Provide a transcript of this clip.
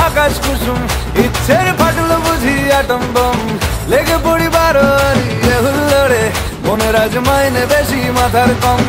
আকাশ কুসুম ইচ্ছের ফাটল বুঝি আটম বম লেগে পড়ি বারো হুল্লোড়ে মনের আজ মাইনে বেশি মাথার কম